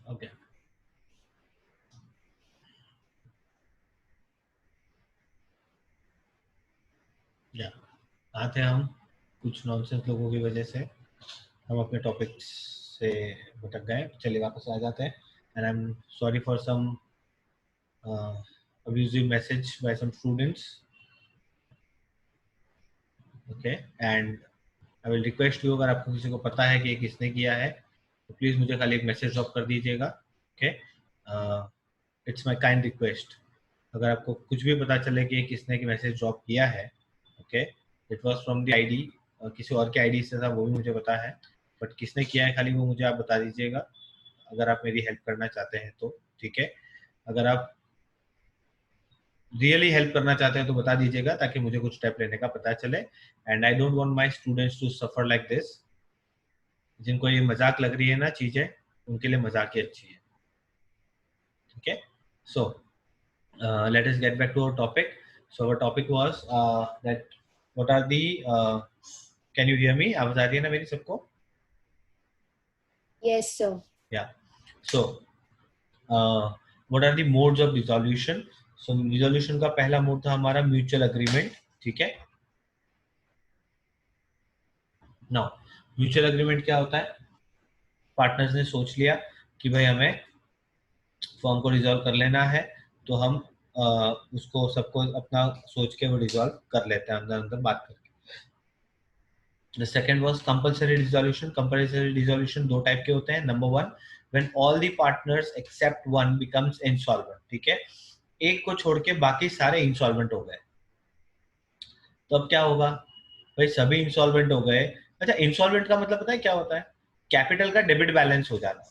Okay या आते हैं हम कुछ नॉनसेंस लोगों की वजह से हम अपने टॉपिक से भटक गए। चलिए वापस आ जाते हैं। And I am sorry for some abusive message by some students. Okay and I will request you, अगर आपको किसी को पता है कि ये किसने किया है तो प्लीज मुझे खाली एक मैसेज ड्रॉप कर दीजिएगा। Okay, it's my kind request. अगर आपको कुछ भी पता चले कि ये किसने की मैसेज ड्रॉप किया है, okay, it was from the ID, किसी और के आईडी से था, वो भी मुझे पता है, बट किसने किया है खाली वो मुझे आप बता दीजिएगा अगर आप मेरी हेल्प करना चाहते हैं तो। ठीक है, अगर आप रियली हेल्प करना चाहते हैं तो बता दीजिएगा ताकि मुझे कुछ स्टेप लेने का पता चले। And I don't want my students to suffer like this. जिनको ये मजाक लग रही है ना चीजें, उनके लिए मजाक ही अच्छी है। ठीक है, सो let us get back to our topic. So our topic was that what are the can you hear me? आवाज आ रही है ना मेरी सबको? Yes, sir. Yeah. So what are the modes of resolution? So resolution का पहला mode था हमारा म्यूचुअल अग्रीमेंट। ठीक है, नाउ म्यूचुअल अग्रीमेंट क्या होता है? पार्टनर्स ने सोच लिया कि भाई हमें फॉर्म को रिजॉल्व कर लेना है, तो हम उसको सबको अपना सोच के वो रिजॉल्व कर लेते हैं अंदर अंदर बात करके। The second was compulsory resolution. Compulsory resolution दो टाइप के होते हैं। Number one, when all the partners except one becomes insolvent. ठीक है, एक को छोड़ के बाकी सारे इंसॉल्वेंट हो गए, तो अब क्या होगा? भाई सभी इंसॉल्वेंट हो गए। अच्छा, इंसॉल्वेंट का मतलब पता है क्या होता है? कैपिटल का डेबिट बैलेंस हो जाना,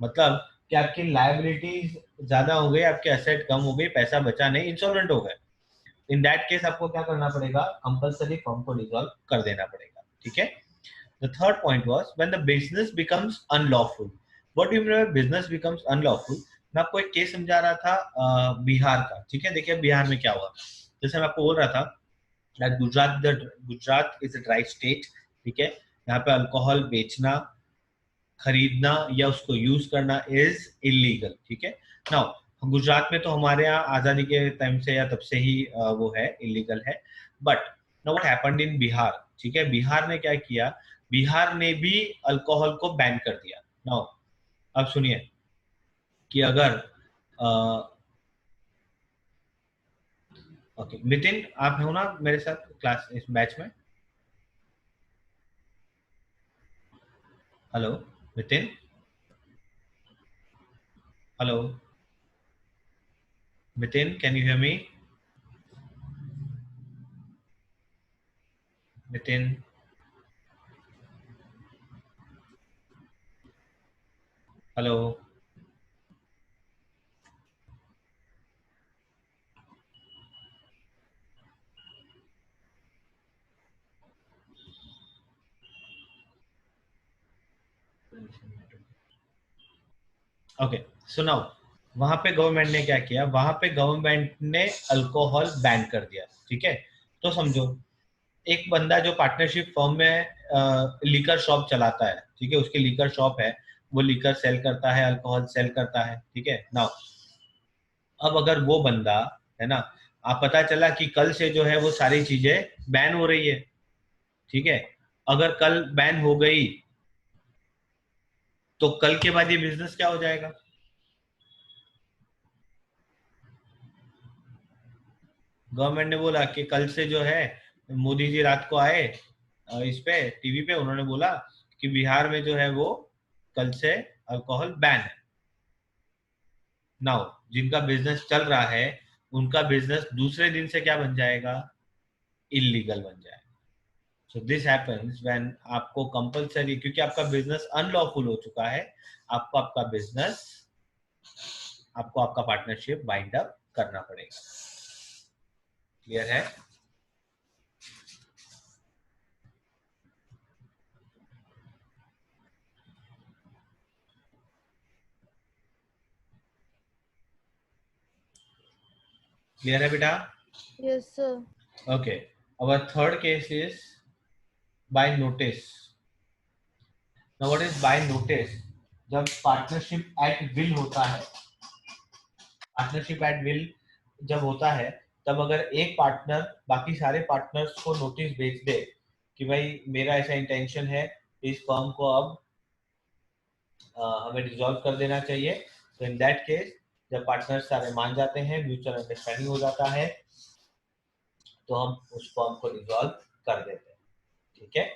मतलब कि आपकी लायबिलिटीज ज्यादा हो गई, आपके एसेट कम हो गई, पैसा बचा नहीं, इंसॉल्वेंट हो गए। इन दैट केस आपको क्या करना पड़ेगा? कंपलसरी फॉर्म को रिजॉल्व कर देना पड़ेगा। ठीक है, the third point was when the business becomes unlawful. What do you mean by business becomes unlawful? मैं आपको एक केस समझा रहा था बिहार का। ठीक है, देखिए बिहार में क्या हुआ। जैसे मैं आपको बोल रहा था that Gujarat is a dry state. ठीक है, यहाँ पे अल्कोहल बेचना, खरीदना या उसको यूज करना इज इलीगल। ठीक है, नाउ गुजरात में तो हमारे यहाँ आजादी के टाइम से या तब से ही वो है, इलीगल है। But now what happened in Bihar? ठीक है, बिहार ने क्या किया? बिहार ने भी अल्कोहल को बैन कर दिया। नाउ अब सुनिए कि अगर ओके नितिन, आप हो ना मेरे साथ क्लास इस बैच में? Hello Nitin, hello Nitin, can you hear me? Nitin, hello. Okay, so now वहां पे गवर्नमेंट ने क्या किया? वहां पे गवर्नमेंट ने अल्कोहल बैन कर दिया। ठीक है, तो समझो एक बंदा जो पार्टनरशिप फर्म में लीकर शॉप चलाता है, ठीक है, उसकी लीकर शॉप है, वो लीकर सेल करता है, अल्कोहल सेल करता है। ठीक है, नाउ अब अगर वो बंदा है ना, आप पता चला कि कल से जो है वो सारी चीजें बैन हो रही है। ठीक है, अगर कल बैन हो गई तो कल के बाद ये बिजनेस क्या हो जाएगा? गवर्नमेंट ने बोला कि कल से जो है, मोदी जी रात को आए इस पे टीवी पे, उन्होंने बोला कि बिहार में जो है वो कल से अल्कोहल बैन है। नाउ जिनका बिजनेस चल रहा है उनका बिजनेस दूसरे दिन से क्या बन जाएगा? इलीगल बन जाएगा। सो दिस हैपेंस व्हेन आपको कंपलसरी, क्योंकि आपका बिजनेस अनलॉफुल हो चुका है, आपको आपका बिजनेस, आपको आपका पार्टनरशिप बाइंड अप करना पड़ेगा। क्लियर है? क्लियर है बेटा? Yes, sir. Okay, our third case is by notice. Now what is by notice? जब पार्टनरशिप एट विल होता है, पार्टनरशिप एट विल जब होता है, तब अगर एक पार्टनर बाकी सारे पार्टनर्स को नोटिस भेज दे कि भाई मेरा ऐसा इंटेंशन है, इस फर्म को अब हमें डिसॉल्व कर देना चाहिए, तो इन दैट केस जब पार्टनर्स सारे मान जाते हैं, म्यूचुअल अंडरस्टैंडिंग हो जाता है, तो हम उस फर्म को डिसॉल्व कर देते हैं। ठीक है।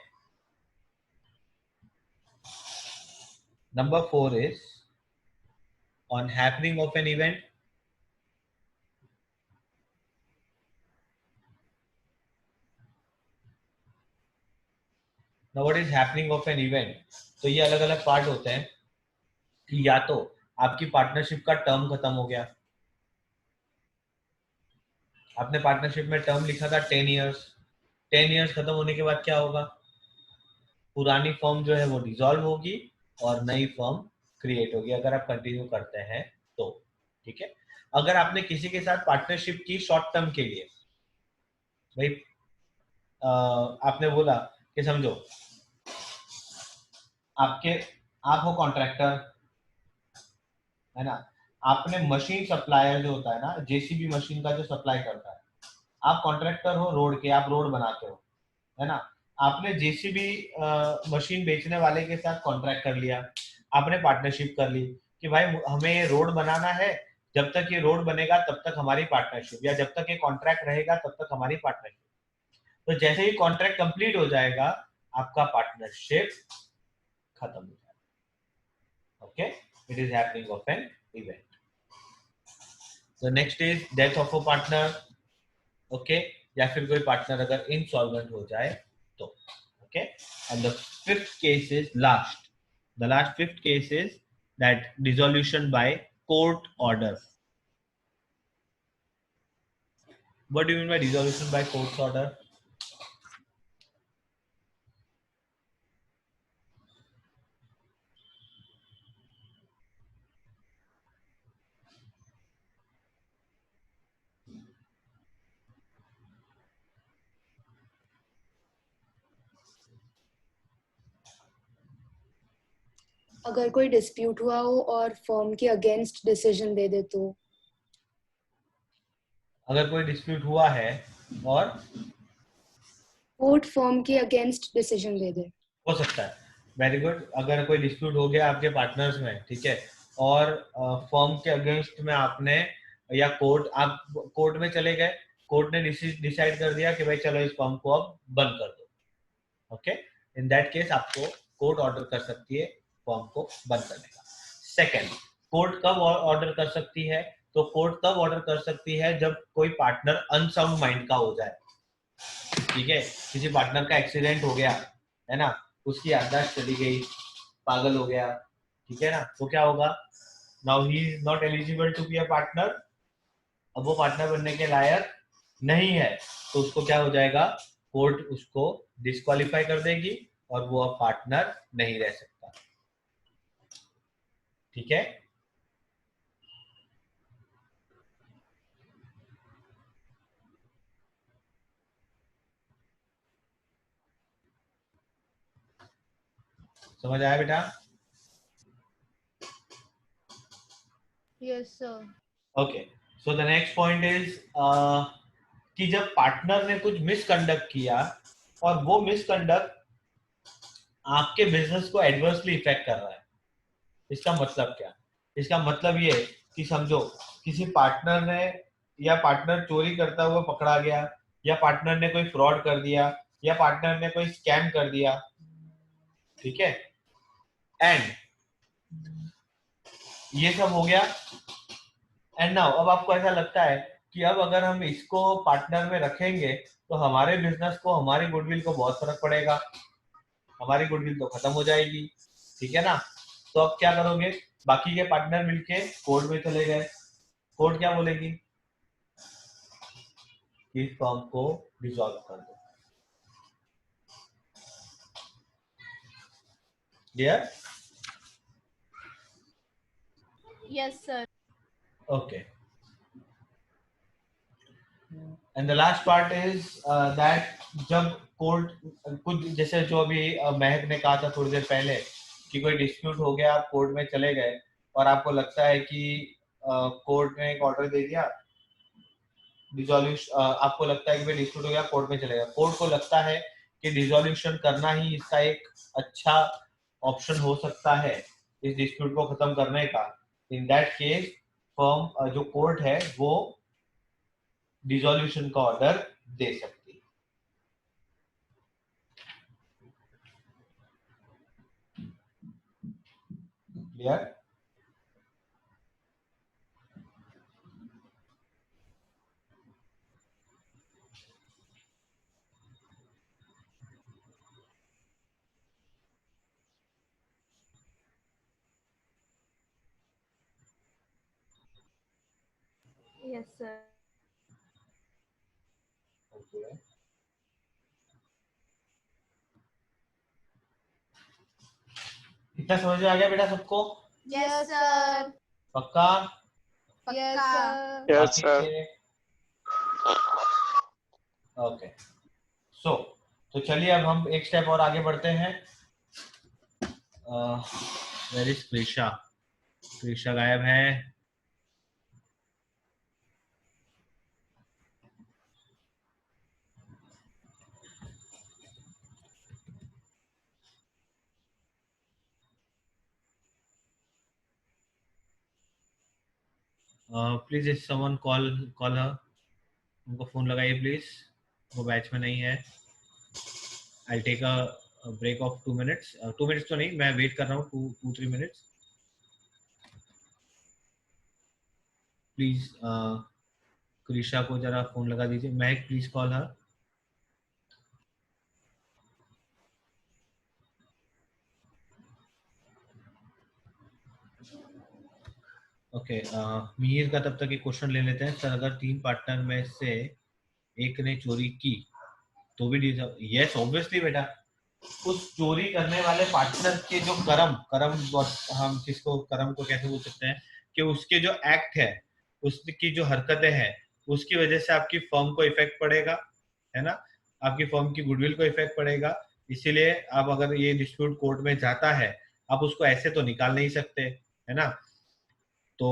Number 4 is on happening of an event. Now what is happening of an event? तो ये अलग अलग पार्ट होते हैं कि या तो आपकी पार्टनरशिप का टर्म खत्म हो गया, आपने पार्टनरशिप में टर्म लिखा था 10 इयर्स, 10 इयर्स खत्म होने के बाद क्या होगा, पुरानी फर्म जो है वो डिसॉल्व होगी और नई फर्म क्रिएट होगी, अगर आप कंटिन्यू करते हैं तो। ठीक है। अगर आपने किसी के साथ पार्टनरशिप की शॉर्ट टर्म के लिए, भाई आपने बोला कि समझो आपके आप हो कॉन्ट्रैक्टर, है ना, आपने मशीन सप्लायर जो होता है ना, जेसीबी मशीन का जो सप्लाई करता है, आप कॉन्ट्रैक्टर हो रोड के, आप रोड बनाते हो, है ना, आपने जेसीबी मशीन बेचने वाले के साथ कॉन्ट्रैक्ट कर लिया, आपने पार्टनरशिप कर ली कि भाई हमें ये रोड बनाना है, जब तक ये रोड बनेगा तब तक हमारी पार्टनरशिप, या जब तक ये कॉन्ट्रैक्ट रहेगा तब तक हमारी पार्टनरशिप। तो जैसे ही कॉन्ट्रैक्ट कंप्लीट हो जाएगा, आपका पार्टनरशिप खत्म हो जाएगा। Okay, it is happening of an event. तो next is death of a partner. Okay, या फिर कोई पार्टनर अगर इनसॉल्वेंट हो जाए तो। Okay, and the fifth case is last, the last fifth case is that dissolution by court order. What do you mean by dissolution by court order? अगर कोई dispute हुआ हो और फर्म के अगेंस्ट डिसीजन दे दे तो। अगर कोई डिस्प्यूट हुआ है और कोर्ट फर्म के अगेंस्ट डिसीजन दे दे, हो सकता है, वेरी गुड। अगर कोई डिस्प्यूट हो गया आपके पार्टनर्स में, ठीक है, और फर्म के अगेंस्ट में आपने, या कोर्ट, आप कोर्ट में चले गए, कोर्ट ने डिसाइड कर दिया कि भाई चलो इस फर्म को अब बंद कर दो। ओके, इन दैट केस आपको कोर्ट ऑर्डर कर सकती है फर्म को बंद करने का। सेकंड, कोर्ट कब ऑर्डर कर सकती है? तो कोर्ट तब ऑर्डर कर सकती है जब कोई पार्टनर अनसाउंड माइंड का हो जाए। ठीक है, किसी पार्टनर का एक्सीडेंट हो गया, है ना, उसकी याददाश्त चली गई, पागल हो गया, ठीक है ना, तो क्या होगा, now he is not eligible to be a partner, अब वो पार्टनर बनने के लायक नहीं है, तो उसको क्या हो जाएगा, कोर्ट उसको डिस्क्वालीफाई कर देगी और वो अब पार्टनर नहीं रह सकता। ठीक है। समझ आया बेटा? Yes sir. Okay, so the next point is कि जब पार्टनर ने कुछ मिसकंडक्ट किया और वो मिसकंडक्ट आपके बिजनेस को एडवर्सली इफेक्ट कर रहा है, इसका मतलब क्या? इसका मतलब ये कि समझो किसी पार्टनर ने, या पार्टनर चोरी करता हुआ पकड़ा गया, या पार्टनर ने कोई फ्रॉड कर दिया, या पार्टनर ने कोई स्कैम कर दिया, ठीक है, एंड ये सब हो गया, एंड नाउ अब आपको ऐसा लगता है कि अब अगर हम इसको पार्टनर में रखेंगे तो हमारे बिजनेस को, हमारी गुडविल को बहुत फर्क पड़ेगा, हमारी गुडविल तो खत्म हो जाएगी, ठीक है ना, तो अब क्या करोगे, बाकी के पार्टनर मिलके कोर्ट में चले गए, कोर्ट क्या बोलेगी, इस फर्म को डिसॉल्व कर दो। Clear? Yes sir. Okay, and the last part is that जब कोर्ट, कुछ जैसे जो अभी महक ने कहा था थोड़ी देर पहले कि कोई डिस्प्यूट हो गया, आप कोर्ट में चले गए और आपको लगता है कि कोर्ट ने एक ऑर्डर दे दिया डिसोल्यूशन, आपको लगता है कि भाई डिस्प्यूट हो गया, कोर्ट में चले गए, कोर्ट को लगता है कि डिसोल्यूशन करना ही इसका एक अच्छा ऑप्शन हो सकता है इस डिस्प्यूट को खत्म करने का। इन दैट केस फर्म जो कोर्ट है वो डिसोल्यूशन का ऑर्डर दे सकती है। क्लियर? Yes, sir. Okay. इतना समझ में आ गया बेटा सबको? Yes, sir. पक्का? Yes, sir. Yes, sir. Okay, so तो चलिए अब हम एक स्टेप और आगे बढ़ते हैं। Where is Krisha? कृषा गायब है। Please if someone call her, उनको फोन लगाइए प्लीज, वो बैच में नहीं है। I take a break of 2 minutes, 2 minutes तो नहीं, मैं वेट कर रहा हूँ 2-3 मिनट्स। प्लीज कृषा को जरा फोन लगा दीजिए। महक please call her. Okay, Mihir का तब तक एक क्वेश्चन ले लेते हैं। सर अगर 3 पार्टनर में से एक ने चोरी की तो भी यस ऑब्वियसली बेटा, उस चोरी करने वाले पार्टनर के जो कर्म हम किसको कर्म को कैसे बोल सकते हैं कि उसके जो एक्ट है, उसकी जो हरकतें हैं, उसकी वजह से आपकी फर्म को इफेक्ट पड़ेगा, है ना, आपकी फर्म की गुडविल को इफेक्ट पड़ेगा। इसीलिए आप अगर ये डिस्प्यूट कोर्ट में जाता है, आप उसको ऐसे तो निकाल नहीं सकते, है ना। तो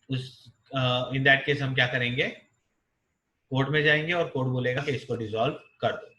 उस इन दैट केस हम क्या करेंगे, कोर्ट में जाएंगे और कोर्ट बोलेगा कि इसको डिसॉल्व कर दो।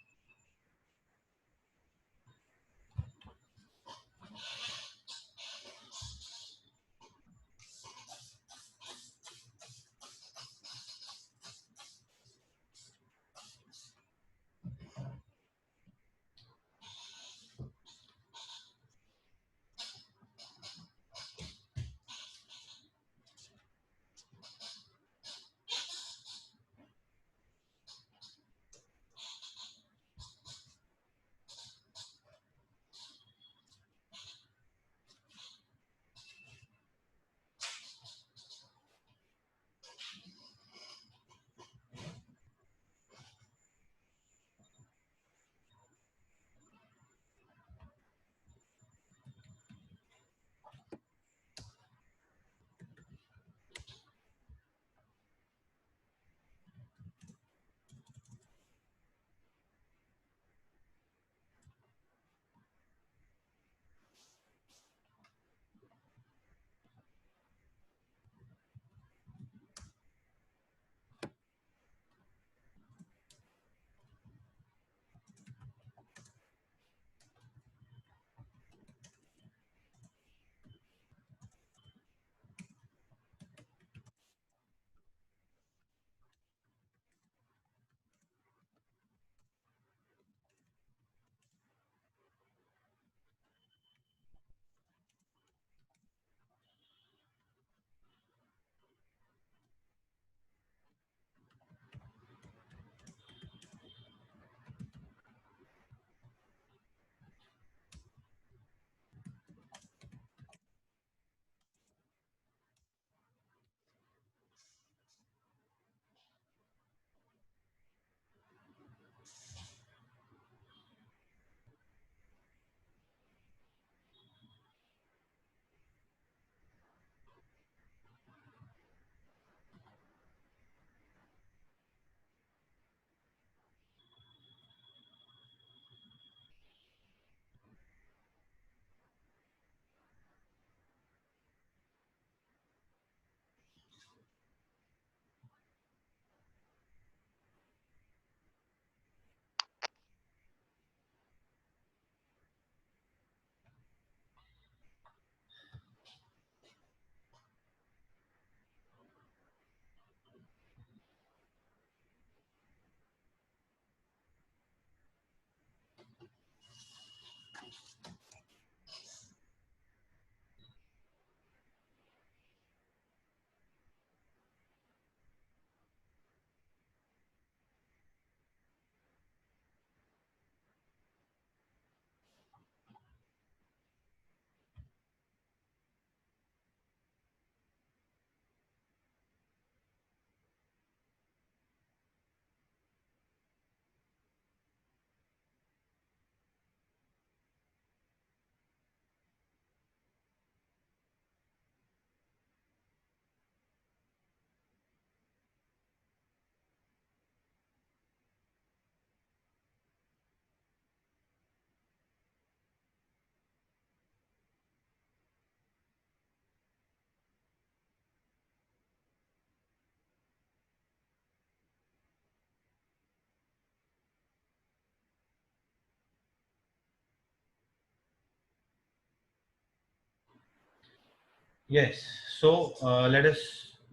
Yes, so let us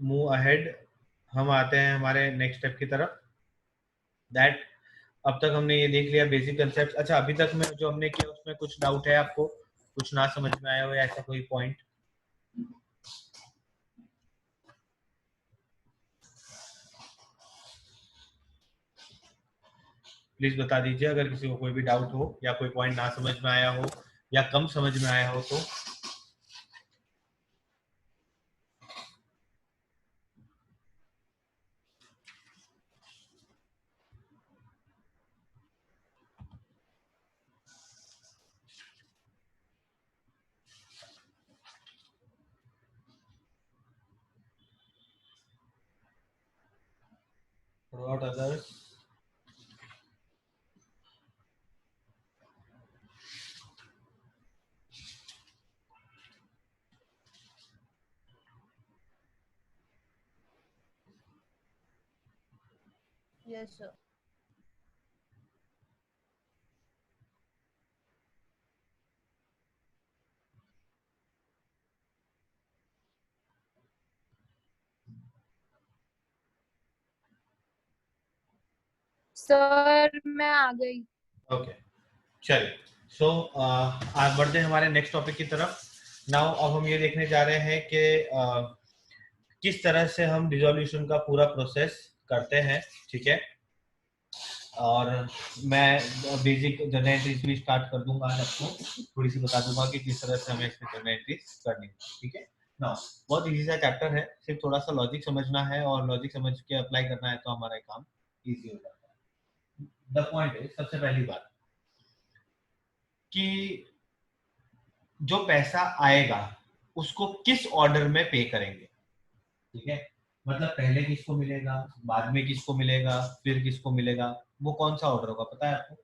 move ahead. हम आते हैं हमारे नेक्स्ट स्टेप की तरफ। दैट अब तक हमने ये देख लिया बेसिक कंसेप्ट। अच्छा, अभी तक में जो हमने किया उसमें कुछ डाउट है आपको, कुछ ना समझ में आया हो या ऐसा कोई पॉइंट? प्लीज बता दीजिए अगर किसी को कोई भी डाउट हो या कोई पॉइंट ना समझ में आया हो या कम समझ में आया हो तो। What others? Yes, sir. Sir मैं आ गई। ओके, चलिए। सो आज बढ़ते हैं हमारे नेक्स्ट टॉपिक की तरफ। नाउ अब हम ये देखने जा रहे हैं कि किस तरह से हम रिजोल्यूशन का पूरा प्रोसेस करते हैं, ठीक है। और मैं बेसिक जर्नल एंट्रीज भी स्टार्ट कर दूंगा, आज आपको थोड़ी सी बता दूंगा कि किस तरह से हमें इसमें जर्नल एंट्रीज करनी है, ठीक है। नाउ बहुत इजी सा चैप्टर है, सिर्फ थोड़ा सा लॉजिक समझना है और लॉजिक समझ के अप्लाई करना है तो हमारा काम इजी हो जाता है। द पॉइंट है, सबसे पहली बात कि जो पैसा आएगा उसको किस ऑर्डर में पे करेंगे, ठीक है। मतलब पहले किसको मिलेगा, बाद में किसको मिलेगा, फिर किसको मिलेगा, वो कौन सा ऑर्डर होगा पता है आपको?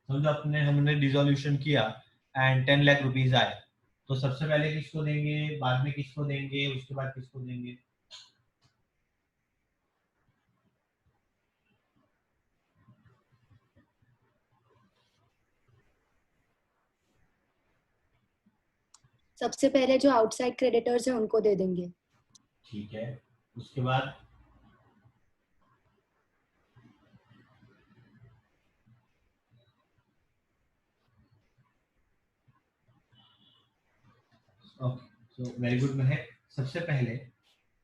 समझो अपने हमने डिसोल्यूशन किया एंड 10 लाख रुपीज आए, तो सबसे पहले किसको देंगे, बाद में किसको देंगे, उसके बाद किसको देंगे? सबसे पहले जो आउटसाइड क्रेडिटर्स हैं उनको दे देंगे। ठीक है, उसके बाद ओके, सो वेरी गुड महक। सबसे पहले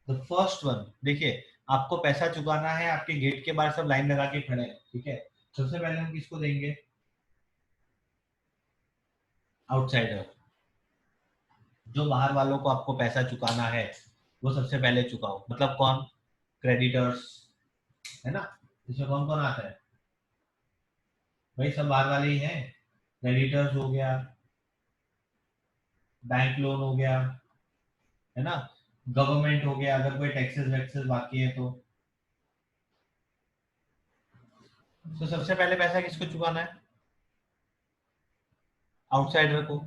द फर्स्ट वन, देखिए आपको पैसा चुकाना है, आपके गेट के बाहर सब लाइन लगा के खड़े हैं, ठीक है। सबसे पहले हम किसको देंगे? आउटसाइडर। जो बाहर वालों को आपको पैसा चुकाना है वो सबसे पहले चुकाओ। मतलब कौन? क्रेडिटर्स, है ना। इसमें कौन कौन आता है भाई? सब बाहर वाले ही हैं। क्रेडिटर्स हो गया, बैंक लोन हो गया, है ना, गवर्नमेंट हो गया, अगर कोई टैक्सेस वैक्सेस बाकी है तो सबसे पहले पैसा किसको चुकाना है? आउटसाइडर को।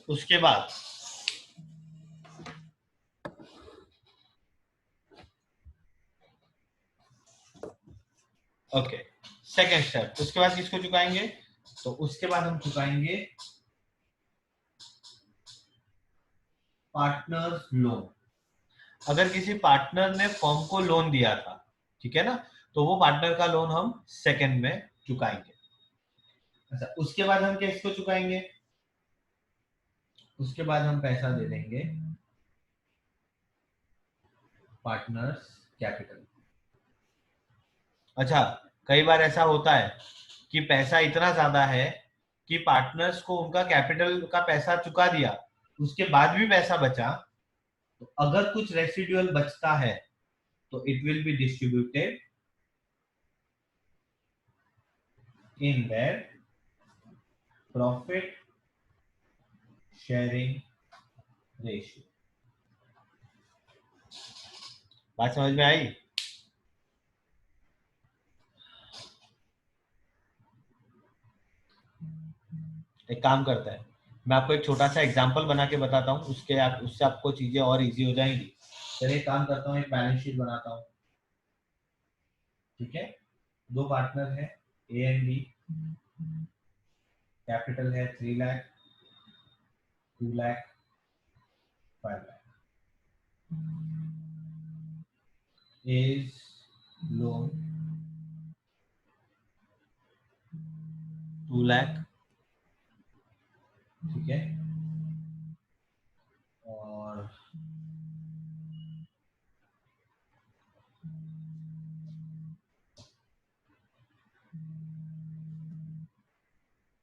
उसके बाद ओके, सेकेंड स्टेप, उसके बाद किसको चुकाएंगे? तो उसके बाद हम चुकाएंगे पार्टनर्स लोन। अगर किसी पार्टनर ने फर्म को लोन दिया था, ठीक है ना, तो वो पार्टनर का लोन हम सेकंड में चुकाएंगे। अच्छा, उसके बाद हम किसको चुकाएंगे? उसके बाद हम पैसा दे देंगे पार्टनर्स कैपिटल। अच्छा, कई बार ऐसा होता है कि पैसा इतना ज्यादा है कि पार्टनर्स को उनका कैपिटल का पैसा चुका दिया, उसके बाद भी पैसा बचा, तो अगर कुछ रेसिडुअल बचता है तो it will be distributed in their profit sharing ratio. बात समझ में आई? एक काम करता है, मैं आपको एक छोटा सा एग्जांपल बना के बताता हूँ, उससे आपको चीजें और इजी हो जाएंगी। चलिए काम करता हूँ, एक बैलेंस शीट बनाता हूँ, ठीक है। दो पार्टनर है ए एंड बी, कैपिटल है 3 लाख, 2 लाख, 5 लाख is loan 2 लाख, ठीक है, और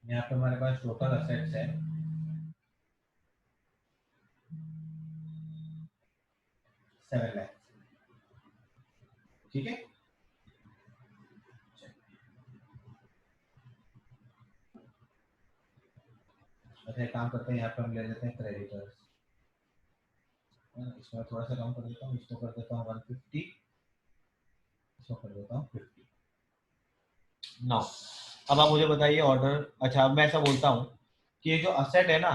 यहाँ पे हमारे पास टोटल असेट्स है 7 लाख, ठीक है। अच्छा एक काम करते हैं, यहाँ पे हम ले लेते हैं क्रेडिटर्स, इसमें थोड़ा सा कम कर देता हूँ, इसको कर देता हूँ 150, इसको कर देता हूँ 50। नाउ अब आप मुझे बताइए ऑर्डर, अच्छा अब मैं ऐसा बोलता हूँ कि ये जो असेट है ना,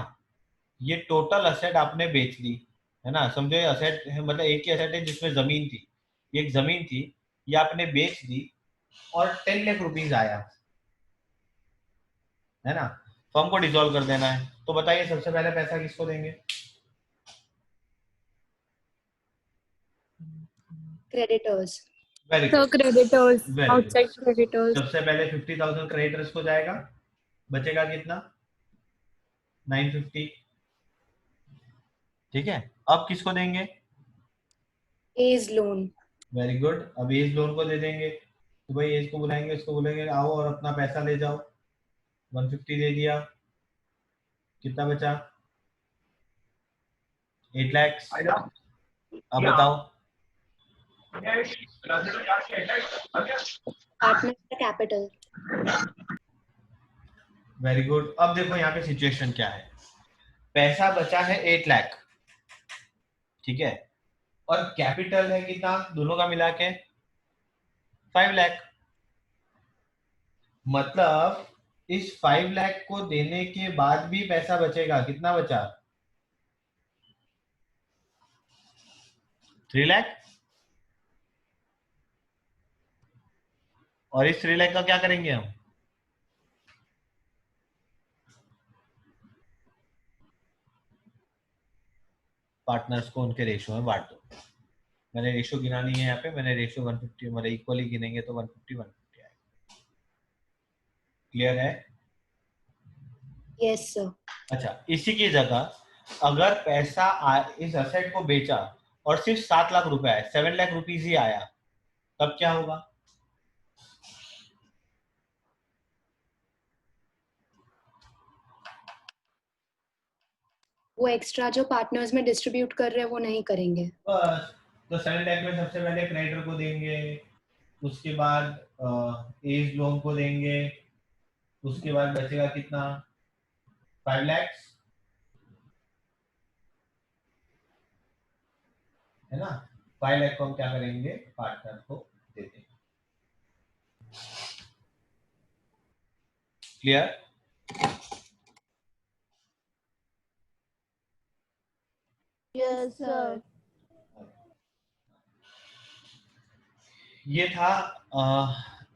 ये टोटल असेट आपने बेच दी है ना, समझो ये असेट है, मतलब एक ही असेट है जिसमें जमीन थी, ये एक जमीन थी, ये आपने बेच दी और 10 लाख रुपीज आया है ना, फर्म को डिसॉल्व कर देना है, तो बताइए सबसे पहले पैसा किसको देंगे? Creditors. Very So good, creditors, very good. outside creditors. सबसे पहले 50,000 क्रेडिटर्स को जाएगा, बचेगा कितना? 950, ठीक है। अब किसको देंगे? A's loan. वेरी गुड, अब एज लोन को दे देंगे, तो भाई एज को बुलाएंगे, उसको बोलेंगे आओ और अपना पैसा ले जाओ, 150 दे दिया, कितना बचा? 8 लाख। अब बताओ पार्टनर का कैपिटल। Very good. अब देखो यहाँ पे सिचुएशन क्या है, पैसा बचा है 8 लाख, ठीक है, और कैपिटल है कितना दोनों का मिला के? 5 लाख। मतलब इस 5 लाख को देने के बाद भी पैसा बचेगा, कितना बचा? 3 लाख। और इस 3 लाख का क्या करेंगे हम? पार्टनर्स को उनके रेशो में बांट दो। मैंने रेशो गिना नहीं है यहाँ पे, मैंने रेशो 150 मतलब इक्वली गिनेंगे तो 150 150 आएगा। क्लियर है? Yes sir. अच्छा इसी की जगह अगर पैसा इस असेट को बेचा और सिर्फ 7 लाख रुपए आए, 7 लाख रुपीज ही आया, तब क्या होगा? वो एक्स्ट्रा जो पार्टनर्स में डिस्ट्रीब्यूट कर रहे हैं वो नहीं करेंगे। बस, तो 7 लाख में सबसे पहले क्रेडिटर को देंगे, उसके बाद एज लोन को देंगे, उसके बाद बचेगा कितना? 5 लाख, है ना। 5 लाख को हम क्या करेंगे? पार्टनर को दे देंगे। क्लियर? Yes, sir. ये था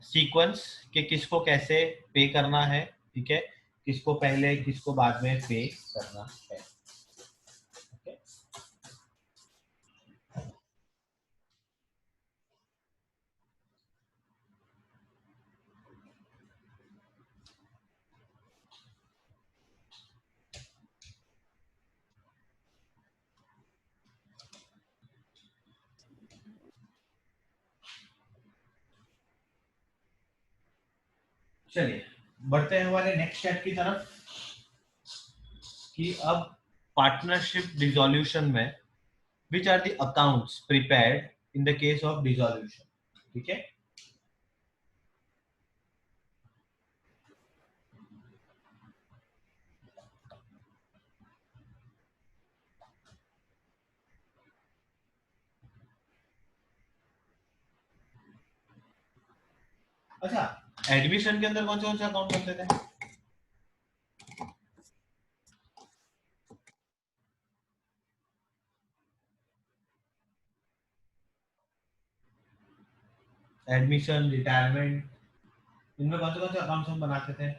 सीक्वेंस कि किसको कैसे पे करना है, ठीक है, किसको पहले किसको बाद में पे करना है। Okay? चलिए बढ़ते हैं हमारे नेक्स्ट स्टेप की तरफ कि अब पार्टनरशिप डिसॉल्यूशन में which are the accounts prepared in the case of dissolution, ठीक है। अच्छा एडमिशन के अंदर कौन से अकाउंट बनते थे? एडमिशन, रिटायरमेंट, इनमें कौन से अकाउंट्स हम बनाते थे?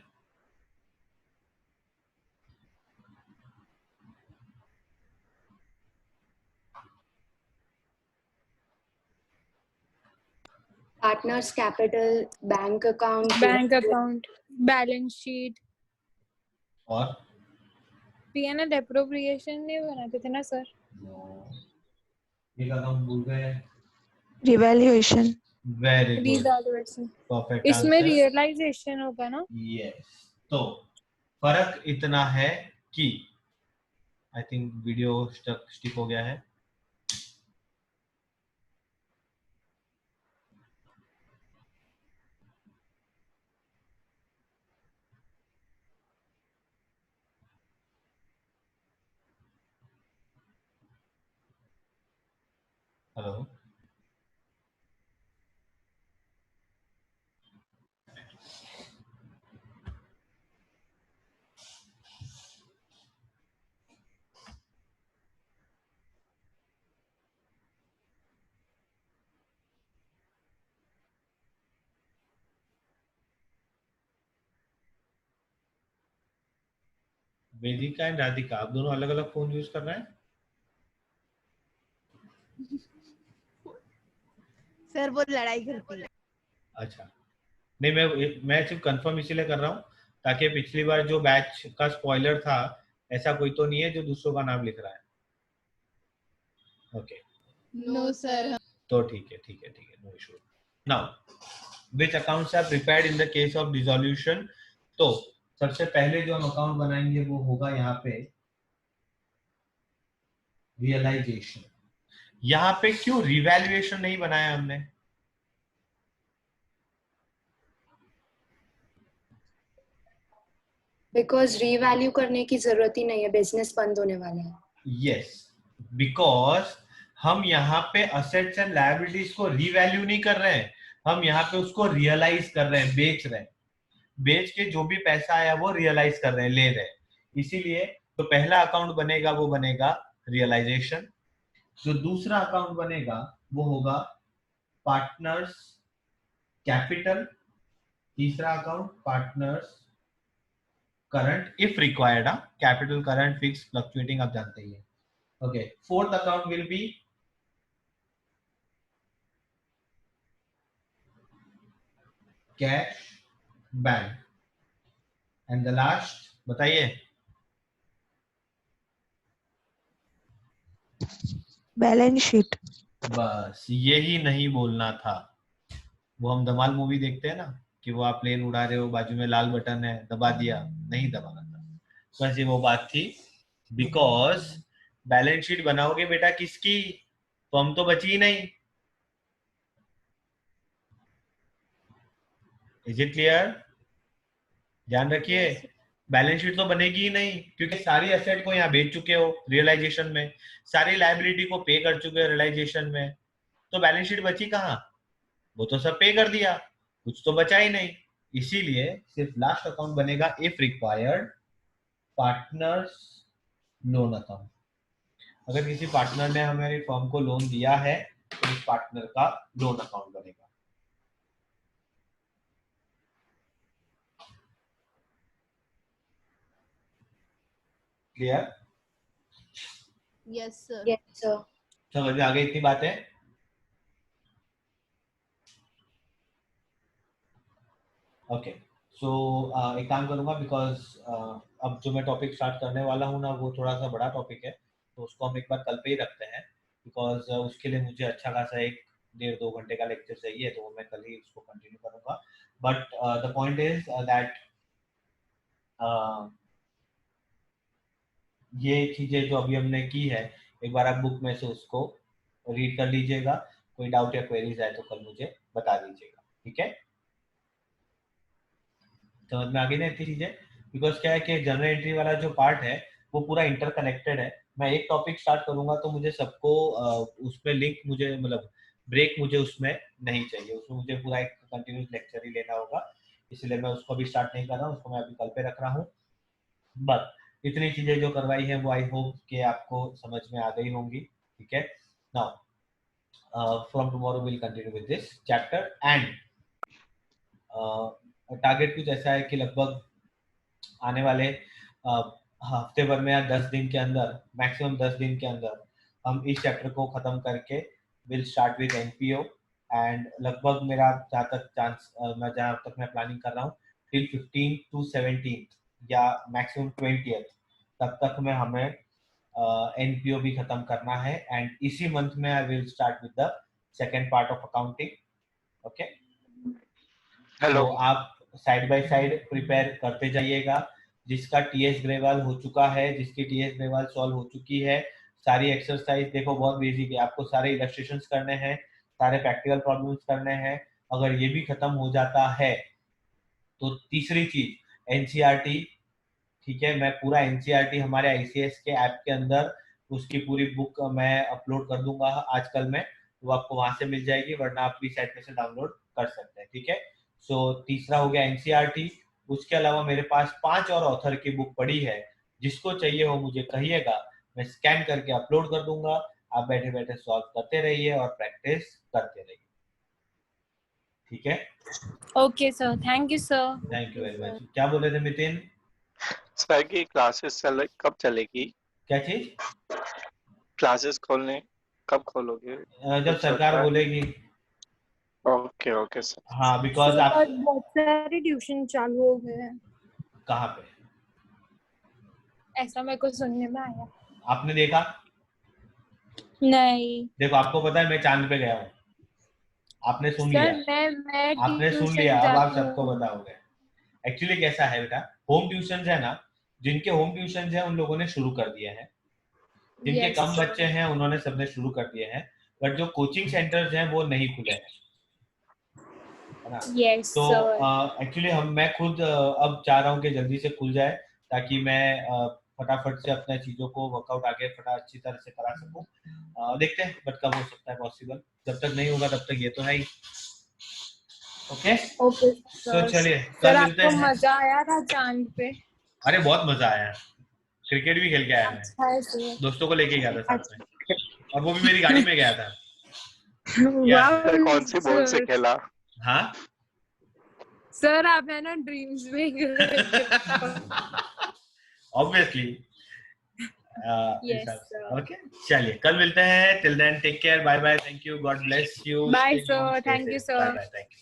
Partners capital, bank account, bank account, balance sheet, और P&L अप्रोप्रिएशन नहीं बनाते थे ना सर? एक अकाउंट भूल गए। Revaluation. Very good, revaluation. Perfect इसमें आंसर। रियलाइजेशन होगा ना? यस, तो फर्क इतना है कि आई थिंक वीडियो स्टिक हो गया है। हेलो, वेदिका एंड राधिका, आप दोनों अलग अलग फोन यूज कर रहे हैं? सर वो लड़ाई करती है। अच्छा, नहीं, मैं सिर्फ कंफर्म इसीलिए कर रहा हूँ ताकि पिछली बार जो बैच का स्पॉइलर था, ऐसा कोई तो नहीं है जो दूसरों का नाम लिख रहा है। Okay, no sir. तो ठीक है, no issue. Now which accounts are prepared in the case of dissolution? तो सबसे पहले जो हम अकाउंट बनाएंगे वो होगा यहाँ पे रियलाइजेशन। यहाँ पे क्यों रिवैल्यूएशन नहीं बनाया हमने? बिकॉज रीवैल्यू करने की जरूरत ही नहीं है, बिजनेस बंद होने वाला है। यस, बिकॉज हम यहाँ पे असेट्स एंड लायबिलिटीज को रीवैल्यू नहीं कर रहे हैं, हम यहाँ पे उसको रियलाइज कर रहे हैं, बेच रहे हैं। बेच के जो भी पैसा आया वो रियलाइज कर रहे हैं, ले रहे हैं। इसीलिए तो पहला अकाउंट बनेगा वो बनेगा रियलाइजेशन। जो दूसरा अकाउंट बनेगा वो होगा पार्टनर्स कैपिटल। तीसरा account partners current if required, capital current fix fluctuating आप जानते ही है। Okay, fourth account will be cash bank and the last बताइए। Balance sheet. बस यही नहीं बोलना था। वो हम धमाल मूवी देखते हैं ना कि वो आप प्लेन उड़ा रहे हो, बाजू में लाल बटन है, दबा दिया, नहीं दबाना था। बस ये वो बात थी। बिकॉज बैलेंस शीट बनाओगे बेटा किसकी, तो हम तो बची ही नहीं। Is it clear? ध्यान रखिए, बैलेंस शीट तो बनेगी ही नहीं क्योंकि सारी एसेट को यहाँ बेच चुके हो रियलाइजेशन में, सारी लायबिलिटी को पे कर चुके हो रियलाइजेशन में, तो बैलेंस शीट बची कहाँ? वो तो सब पे कर दिया, कुछ तो बचा ही नहीं। इसीलिए सिर्फ लास्ट अकाउंट बनेगा if required partners loan account. अगर किसी पार्टनर ने हमारी फर्म को लोन दिया है तो उस पार्टनर का लोन अकाउंट बनेगा। Clear? Yes sir. Yes sir. समझ में आ गई इतनी बातें? ओके, सो एक काम करूंगा बिकॉज अब जो मैं टॉपिक स्टार्ट करने वाला हूँ ना वो थोड़ा सा बड़ा टॉपिक है, तो उसको हम एक बार कल पे ही रखते हैं। बिकॉज उसके लिए मुझे अच्छा खासा 1-1.5-2 घंटे का लेक्चर चाहिए, तो वो मैं कल ही उसको कंटिन्यू करूंगा। But the point is that ये चीजें जो अभी हमने की है, एक बार आप बुक में से उसको रीड कर लीजिएगा। कोई डाउट या क्वेरीज आए तो कल मुझे बता दीजिएगा, ठीक है? समझ में आ गई ना इतनी चीजें? बिकॉज क्या है कि जनरल एंट्री वाला जो पार्ट है वो पूरा इंटरकनेक्टेड है। मैं एक टॉपिक स्टार्ट करूंगा तो मुझे सबको उसमें लिंक, मुझे मतलब ब्रेक मुझे उसमें नहीं चाहिए, उसमें मुझे पूरा एक कंटिन्यूस लेक्चर ही लेना होगा। इसलिए मैं उसको भी स्टार्ट नहीं कर रहा हूँ, उसको मैं अभी कल पे रख रहा हूँ। बस इतनी चीजें जो करवाई है वो आई होप कि आपको समझ में आ गई होंगी, ठीक है? Now from tomorrow will continue with this chapter and target कुछ ऐसा है कि लगभग आने वाले हफ्ते भर में या 10 दिन के अंदर, मैक्सिमम 10 दिन के अंदर हम इस चैप्टर को खत्म करके will start with NPO and लगभग मेरा जहाँ तक चांस जहाँ तक मैं प्लानिंग कर रहा हूँ टिल 15 to 17 या मैक्सिमम 20th तब तक में हमें एनपीओ भी खत्म करना है एंड इसी मंथ में I will start with the second part of accounting. Okay, hello. तो आप साइड बाय साइड प्रिपेयर करते जाइएगा। जिसका टीएस ग्रेवाल हो चुका है, जिसकी टीएस ग्रेवाल सॉल्व हो चुकी है, सारी एक्सरसाइज देखो बहुत बेसिक है, आपको सारे इलस्ट्रेशंस करने हैं, सारे प्रैक्टिकल प्रॉब्लम्स करने हैं। अगर ये भी खत्म हो जाता है तो तीसरी चीज एनसीईआरटी, ठीक है, मैं पूरा एनसीईआरटी हमारे आईसीएस के ऐप के अंदर उसकी पूरी बुक मैं अपलोड कर दूंगा आजकल में, वो आपको वहां से मिल जाएगी, वरना आप भी साइट में से डाउनलोड कर सकते हैं। ठीक है, सो तीसरा हो गया एनसीईआरटी। उसके अलावा मेरे पास 5 और ऑथर की बुक पड़ी है, जिसको चाहिए वो मुझे कहिएगा, मैं स्कैन करके अपलोड कर दूंगा। आप बैठे बैठे सॉल्व करते रहिए और प्रैक्टिस करते रहिए। ठीक है, okay sir, thank you sir. Thank you very much. क्या बोले थे नितिन? सर की क्लासेस कब चलेगी? क्या चीज? क्लासेस खोलने कब खोलोगे? जब सरकार बोलेगी। Okay okay sir. हाँ, बिकॉज आप बहुत सारे ट्यूशन चालू हो गए हैं, कहाँ पे? ऐसा मेरे को सुनने में आया। आपने देखा? नहीं देखो, आपको पता है मैं चांद पे गया हूँ, आपने सुन लिया, सर, मैं आपने सुन ट्यूशन लिया, अब आप जाती सबको हूँ। बताओगे। एक्चुअली कैसा है बेटा, होम ट्यूशन है ना, जिनके होम ट्यूशन है उन लोगों ने शुरू कर दिए हैं, जिनके Yes, कम sir. बच्चे हैं उन्होंने सबने शुरू कर दिए हैं, बट जो कोचिंग सेंटर्स हैं वो नहीं खुले हैं, है ना। Yes, तो sir. एक्चुअली मैं खुद अब चाह रहा हूँ कि जल्दी से खुल जाए, ताकि मैं फटाफट से अपने चीजों को वर्कआउट आगे अच्छी तरह से करा सकूं। देखते हैं बट कब हो सकता है पॉसिबल, जब तक नहीं होगा तब तक ये तो है ही। ओके, Okay, तो sir. चलिए सर, कल मिलते आपको हैं। मजा आया था चांद पे? अरे बहुत मजा आया, क्रिकेट भी खेल के आया मैं, अच्छा है सर। दोस्तों को लेके गया था साथ में, अच्छा। और वो भी मेरी गाड़ी में गया था। वाह कौन सी बॉल से सर। खेला? हाँ सर, आप है ना ड्रीम्स में गए। ऑब्वियसली। Yes, sir. ओके, चलिए कल मिलते हैं। Till then take care, bye bye, thank you, God bless you, Bye, stay home, sir. Stay Thank you, safe, sir. Bye bye, thank you.